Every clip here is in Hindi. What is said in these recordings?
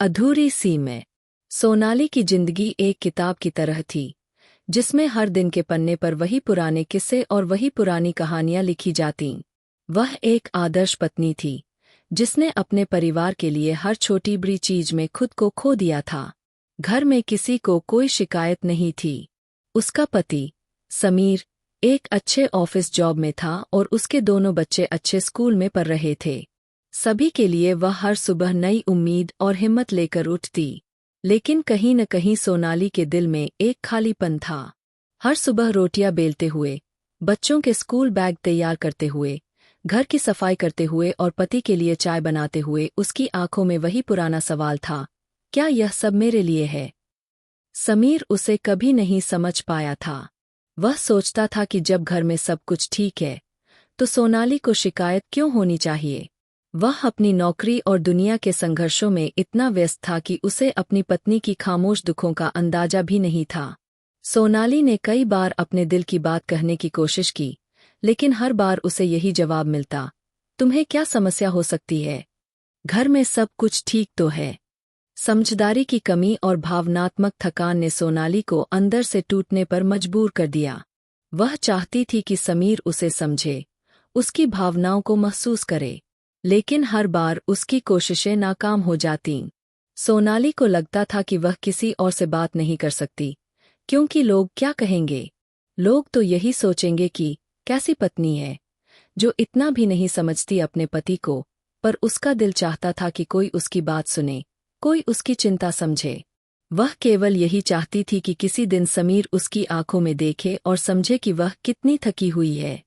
अधूरी सी में सोनाली की जिंदगी एक किताब की तरह थी, जिसमें हर दिन के पन्ने पर वही पुराने किस्से और वही पुरानी कहानियां लिखी जातीं। वह एक आदर्श पत्नी थी, जिसने अपने परिवार के लिए हर छोटी बड़ी चीज में खुद को खो दिया था। घर में किसी को कोई शिकायत नहीं थी। उसका पति समीर एक अच्छे ऑफिस जॉब में था और उसके दोनों बच्चे अच्छे स्कूल में पढ़ रहे थे। सभी के लिए वह हर सुबह नई उम्मीद और हिम्मत लेकर उठती, लेकिन कहीं न कहीं सोनाली के दिल में एक खालीपन था। हर सुबह रोटियां बेलते हुए, बच्चों के स्कूल बैग तैयार करते हुए, घर की सफाई करते हुए और पति के लिए चाय बनाते हुए उसकी आंखों में वही पुराना सवाल था, क्या यह सब मेरे लिए है? समीर उसे कभी नहीं समझ पाया था। वह सोचता था कि जब घर में सब कुछ ठीक है, तो सोनाली को शिकायत क्यों होनी चाहिए? वह अपनी नौकरी और दुनिया के संघर्षों में इतना व्यस्त था कि उसे अपनी पत्नी की खामोश दुखों का अंदाजा भी नहीं था। सोनाली ने कई बार अपने दिल की बात कहने की कोशिश की, लेकिन हर बार उसे यही जवाब मिलता, तुम्हें क्या समस्या हो सकती है? घर में सब कुछ ठीक तो है। समझदारी की कमी और भावनात्मक थकान ने सोनाली को अंदर से टूटने पर मजबूर कर दिया। वह चाहती थी कि समीर उसे समझे, उसकी भावनाओं को महसूस करे, लेकिन हर बार उसकी कोशिशें नाकाम हो जातीं। सोनाली को लगता था कि वह किसी और से बात नहीं कर सकती, क्योंकि लोग क्या कहेंगे? लोग तो यही सोचेंगे कि कैसी पत्नी है, जो इतना भी नहीं समझती अपने पति को। पर उसका दिल चाहता था कि कोई उसकी बात सुने, कोई उसकी चिंता समझे। वह केवल यही चाहती थी कि किसी दिन समीर उसकी आंखों में देखे और समझे कि वह कितनी थकी हुई है।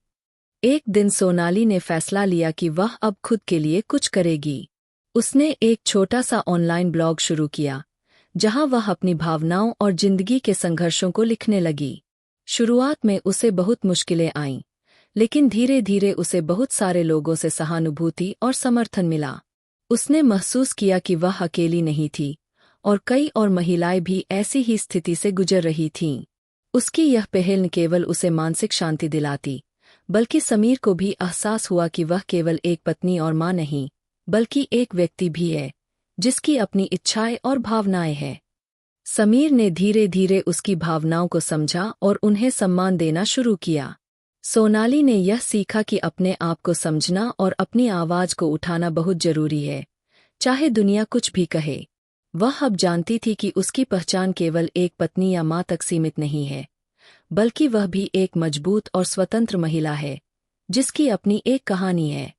एक दिन सोनाली ने फैसला लिया कि वह अब खुद के लिए कुछ करेगी। उसने एक छोटा सा ऑनलाइन ब्लॉग शुरू किया, जहां वह अपनी भावनाओं और जिंदगी के संघर्षों को लिखने लगी। शुरुआत में उसे बहुत मुश्किलें आईं, लेकिन धीरे धीरे उसे बहुत सारे लोगों से सहानुभूति और समर्थन मिला। उसने महसूस किया कि वह अकेली नहीं थी और कई और महिलाएं भी ऐसी ही स्थिति से गुजर रही थीं। उसकी यह पहल न केवल उसे मानसिक शांति दिलाती, बल्कि समीर को भी एहसास हुआ कि वह केवल एक पत्नी और मां नहीं, बल्कि एक व्यक्ति भी है, जिसकी अपनी इच्छाएं और भावनाएं हैं। समीर ने धीरे धीरे उसकी भावनाओं को समझा और उन्हें सम्मान देना शुरू किया। सोनाली ने यह सीखा कि अपने आप को समझना और अपनी आवाज को उठाना बहुत जरूरी है, चाहे दुनिया कुछ भी कहे। वह अब जानती थी कि उसकी पहचान केवल एक पत्नी या मां तक सीमित नहीं है, बल्कि वह भी एक मजबूत और स्वतंत्र महिला है, जिसकी अपनी एक कहानी है।